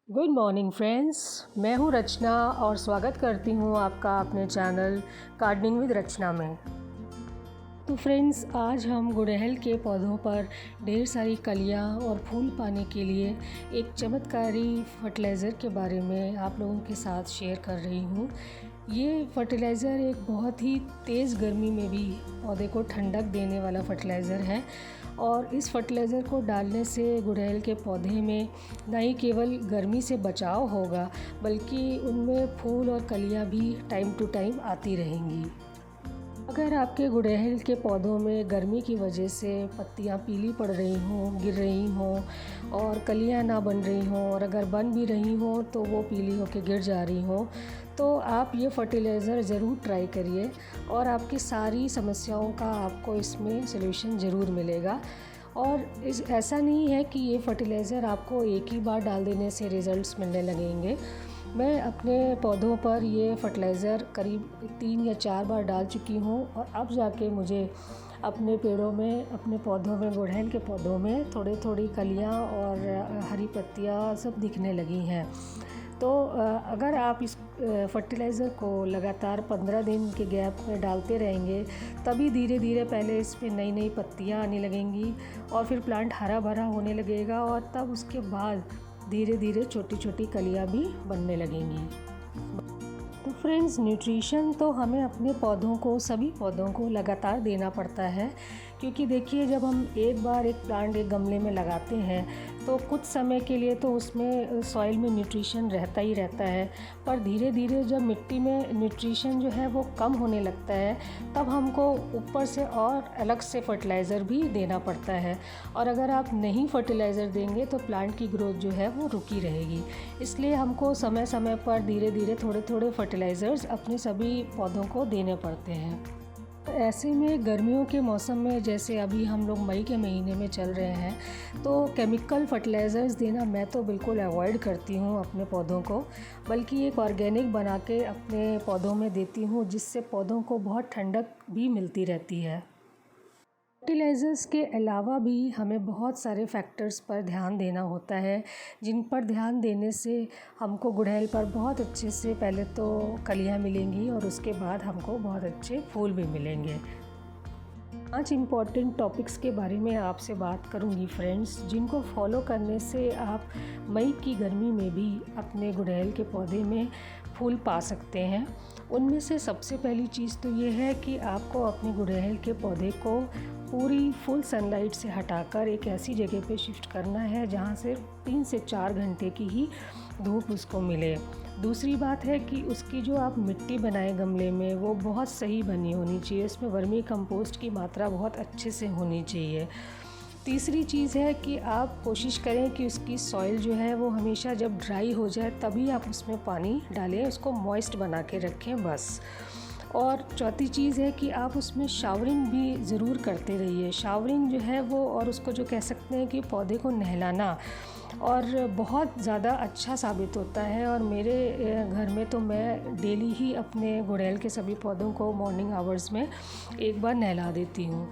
Good morning friends, मैं हूं रचना और स्वागत करती हूं आपका अपने चैनल गार्डनिंग विद रचना में। तो फ्रेंड्स, आज हम गुड़हल के पौधों पर ढेर सारी कलियां और फूल पाने के लिए एक चमत्कारी फर्टिलाइज़र के बारे में आप लोगों के साथ शेयर कर रही हूं। ये फर्टिलाइज़र एक बहुत ही तेज़ गर्मी में भी पौधे को ठंडक देने वाला फर्टिलाइज़र है और इस फर्टिलाइज़र को डालने से गुड़हल के पौधे में न ही केवल गर्मी से बचाव होगा बल्कि उनमें फूल और कलियां भी टाइम टू टाइम आती रहेंगी। अगर आपके गुड़हल के पौधों में गर्मी की वजह से पत्तियां पीली पड़ रही हों, गिर रही हों और कलियां ना बन रही हों और अगर बन भी रही हों तो वो पीली होकर गिर जा रही हों, तो आप ये फर्टिलाइज़र ज़रूर ट्राई करिए और आपकी सारी समस्याओं का आपको इसमें सलूशन ज़रूर मिलेगा। और ऐसा नहीं है कि ये फर्टिलाइज़र आपको एक ही बार डाल देने से रिज़ल्ट्स मिलने लगेंगे। मैं अपने पौधों पर ये फर्टिलाइज़र करीब 3 या 4 बार डाल चुकी हूँ और अब जाके मुझे अपने पेड़ों में, अपने पौधों में, गुड़हल के पौधों में थोड़ी थोड़ी कलियाँ और हरी पत्तियाँ सब दिखने लगी हैं। तो अगर आप इस फर्टिलाइज़र को लगातार 15 दिन के गैप में डालते रहेंगे तभी धीरे धीरे पहले इसमें नई नई पत्तियाँ आने लगेंगी और फिर प्लांट हरा भरा होने लगेगा और तब उसके बाद धीरे धीरे छोटी छोटी कलियाँ भी बनने लगेंगी। तो फ्रेंड्स, न्यूट्रिशन तो हमें अपने पौधों को, सभी पौधों को लगातार देना पड़ता है, क्योंकि देखिए जब हम एक बार एक प्लांट एक गमले में लगाते हैं तो कुछ समय के लिए तो उसमें सॉइल में न्यूट्रिशन रहता ही रहता है, पर धीरे धीरे जब मिट्टी में न्यूट्रिशन जो है वो कम होने लगता है तब हमको ऊपर से और अलग से फर्टिलाइज़र भी देना पड़ता है और अगर आप नहीं फर्टिलाइज़र देंगे तो प्लांट की ग्रोथ जो है वो रुकी रहेगी। इसलिए हमको समय समय पर धीरे धीरे थोड़े थोड़े फर्टिलाइज़र्स अपने सभी पौधों को देने पड़ते हैं। ऐसे में गर्मियों के मौसम में, जैसे अभी हम लोग मई के महीने में चल रहे हैं, तो केमिकल फर्टिलाइज़र्स देना मैं तो बिल्कुल अवॉइड करती हूँ अपने पौधों को, बल्कि एक ऑर्गेनिक बना के अपने पौधों में देती हूँ जिससे पौधों को बहुत ठंडक भी मिलती रहती है। फर्टिलाइज़र्स के अलावा भी हमें बहुत सारे फैक्टर्स पर ध्यान देना होता है, जिन पर ध्यान देने से हमको गुड़हल पर बहुत अच्छे से पहले तो कलियां मिलेंगी और उसके बाद हमको बहुत अच्छे फूल भी मिलेंगे। 5 इम्पॉर्टेंट टॉपिक्स के बारे में आपसे बात करूंगी फ्रेंड्स, जिनको फॉलो करने से आप मई की गर्मी में भी अपने गुड़हल के पौधे में फूल पा सकते हैं। उनमें से सबसे पहली चीज़ तो ये है कि आपको अपने गुड़हल के पौधे को पूरी फुल सनलाइट से हटाकर एक ऐसी जगह पे शिफ्ट करना है जहाँ से 3 से 4 घंटे की ही धूप उसको मिले। दूसरी बात है कि उसकी जो आप मिट्टी बनाएं गमले में वो बहुत सही बनी होनी चाहिए, उसमें वर्मी कंपोस्ट की मात्रा बहुत अच्छे से होनी चाहिए। तीसरी चीज़ है कि आप कोशिश करें कि उसकी सॉइल जो है वो हमेशा जब ड्राई हो जाए तभी आप उसमें पानी डालें, उसको मॉइस्ट बना के रखें बस। और चौथी चीज़ है कि आप उसमें शावरिंग भी ज़रूर करते रहिए। शावरिंग जो है वो, और उसको जो कह सकते हैं कि पौधे को नहलाना, और बहुत ज़्यादा अच्छा साबित होता है। और मेरे घर में तो मैं डेली ही अपने गुड़हल के सभी पौधों को मॉर्निंग आवर्स में एक बार नहला देती हूँ।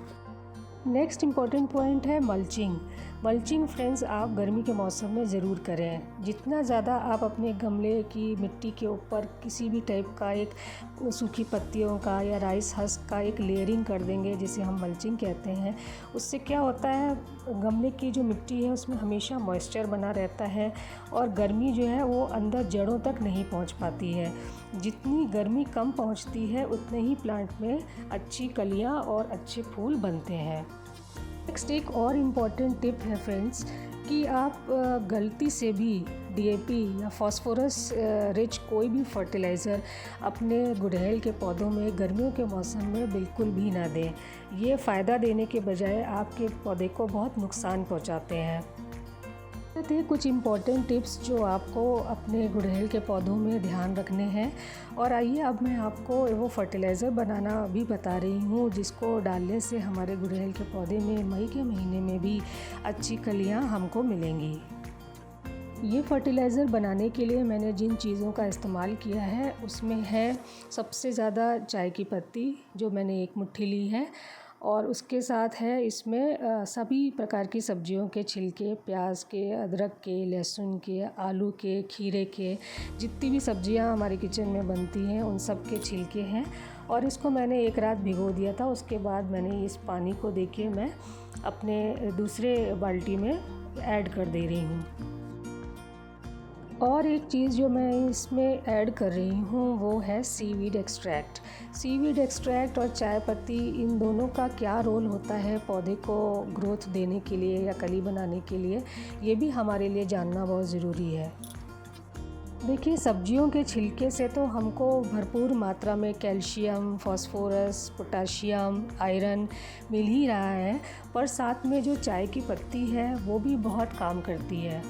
नेक्स्ट इम्पॉर्टेंट पॉइंट है मल्चिंग। मल्चिंग फ्रेंड्स आप गर्मी के मौसम में ज़रूर करें। जितना ज़्यादा आप अपने गमले की मिट्टी के ऊपर किसी भी टाइप का एक सूखी पत्तियों का या राइस हस्क का एक लेयरिंग कर देंगे, जिसे हम मल्चिंग कहते हैं, उससे क्या होता है, गमले की जो मिट्टी है उसमें हमेशा मॉइस्चर बना रहता है और गर्मी जो है वो अंदर जड़ों तक नहीं पहुंच पाती है। जितनी गर्मी कम पहुंचती है उतने ही प्लांट में अच्छी कलियां और अच्छे फूल बनते हैं। नेक्स्ट एक और इम्पॉर्टेंट टिप है फ्रेंड्स कि आप गलती से भी डीएपी या फास्फोरस रिच कोई भी फर्टिलाइज़र अपने गुड़हल के पौधों में गर्मियों के मौसम में बिल्कुल भी ना दें। ये फ़ायदा देने के बजाय आपके पौधे को बहुत नुकसान पहुंचाते हैं। थे कुछ इम्पॉर्टेंट टिप्स जो आपको अपने गुड़हल के पौधों में ध्यान रखने हैं। और आइए अब मैं आपको वो फर्टिलाइज़र बनाना भी बता रही हूँ जिसको डालने से हमारे गुड़हल के पौधे में मई के महीने में भी अच्छी कलियाँ हमको मिलेंगी। ये फर्टिलाइज़र बनाने के लिए मैंने जिन चीज़ों का इस्तेमाल किया है उसमें है सबसे ज़्यादा चाय की पत्ती, जो मैंने 1 मुट्ठी ली है, और उसके साथ है इसमें सभी प्रकार की सब्जियों के छिलके, प्याज के, अदरक के, लहसुन के, आलू के, खीरे के, जितनी भी सब्जियां हमारे किचन में बनती हैं उन सब के छिलके हैं। और इसको मैंने एक रात भिगो दिया था। उसके बाद मैंने इस पानी को देखिए मैं अपने दूसरे बाल्टी में ऐड कर दे रही हूँ। और एक चीज़ जो मैं इसमें ऐड कर रही हूँ वो है सीवीड एक्सट्रैक्ट। सीवीड एक्सट्रैक्ट और चाय पत्ती, इन दोनों का क्या रोल होता है पौधे को ग्रोथ देने के लिए या कली बनाने के लिए, ये भी हमारे लिए जानना बहुत ज़रूरी है। देखिए, सब्जियों के छिलके से तो हमको भरपूर मात्रा में कैल्शियम, फास्फोरस, पोटाशियम, आयरन मिल ही रहा है, पर साथ में जो चाय की पत्ती है वो भी बहुत काम करती है।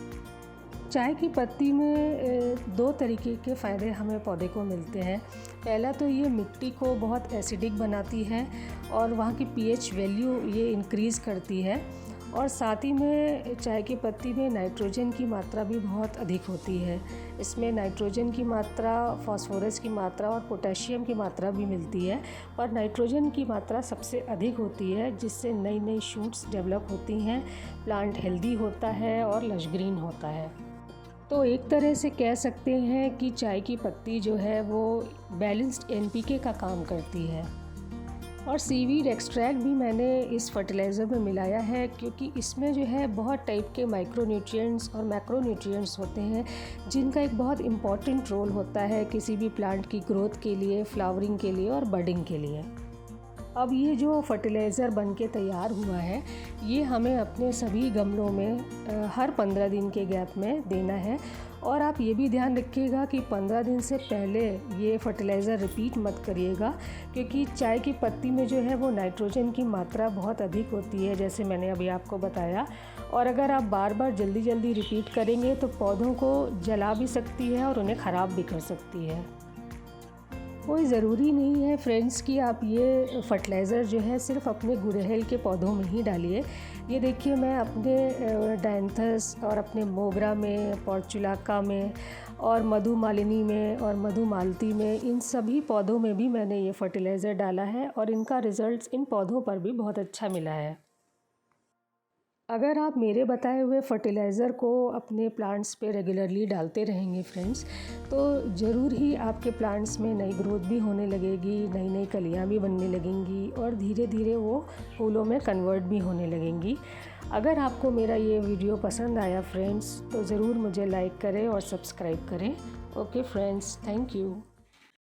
चाय की पत्ती में दो तरीके के फ़ायदे हमें पौधे को मिलते हैं। पहला तो ये मिट्टी को बहुत एसिडिक बनाती है और वहाँ की पीएच वैल्यू ये इंक्रीज़ करती है। और साथ ही में चाय की पत्ती में नाइट्रोजन की मात्रा भी बहुत अधिक होती है। इसमें नाइट्रोजन की मात्रा, फास्फोरस की मात्रा और पोटेशियम की मात्रा भी मिलती है, पर नाइट्रोजन की मात्रा सबसे अधिक होती है, जिससे नई नई शूट्स डेवलप होती हैं, प्लांट हेल्दी होता है और लश ग्रीन होता है। तो एक तरह से कह सकते हैं कि चाय की पत्ती जो है वो बैलेंस्ड एनपीके का काम करती है। और सीवीड एक्सट्रैक्ट भी मैंने इस फर्टिलाइज़र में मिलाया है, क्योंकि इसमें जो है बहुत टाइप के माइक्रोन्यूट्रिएंट्स और मैक्रोन्यूट्रिएंट्स होते हैं, जिनका एक बहुत इम्पॉर्टेंट रोल होता है किसी भी प्लांट की ग्रोथ के लिए, फ्लावरिंग के लिए और बडिंग के लिए। अब ये जो फर्टिलाइज़र बन के तैयार हुआ है, ये हमें अपने सभी गमलों में हर 15 दिन के गैप में देना है। और आप ये भी ध्यान रखिएगा कि 15 दिन से पहले ये फर्टिलाइज़र रिपीट मत करिएगा, क्योंकि चाय की पत्ती में जो है वो नाइट्रोजन की मात्रा बहुत अधिक होती है, जैसे मैंने अभी आपको बताया। और अगर आप बार बार जल्दी जल्दी रिपीट करेंगे तो पौधों को जला भी सकती है और उन्हें ख़राब भी कर सकती है। कोई ज़रूरी नहीं है फ्रेंड्स कि आप ये फर्टिलाइज़र जो है सिर्फ़ अपने गुड़हल के पौधों में ही डालिए। ये देखिए, मैं अपने डायंथस और अपने मोगरा में, पोर्चुलाका में और मधुमालिनी में और मधुमालती में, इन सभी पौधों में भी मैंने ये फर्टिलाइज़र डाला है और इनका रिज़ल्ट इन पौधों पर भी बहुत अच्छा मिला है। अगर आप मेरे बताए हुए फर्टिलाइज़र को अपने प्लांट्स पे रेगुलरली डालते रहेंगे फ्रेंड्स, तो ज़रूर ही आपके प्लांट्स में नई ग्रोथ भी होने लगेगी, नई नई कलियाँ भी बनने लगेंगी और धीरे धीरे वो फूलों में कन्वर्ट भी होने लगेंगी। अगर आपको मेरा ये वीडियो पसंद आया फ्रेंड्स, तो ज़रूर मुझे लाइक करें और सब्सक्राइब करें। Okay friends, thank you.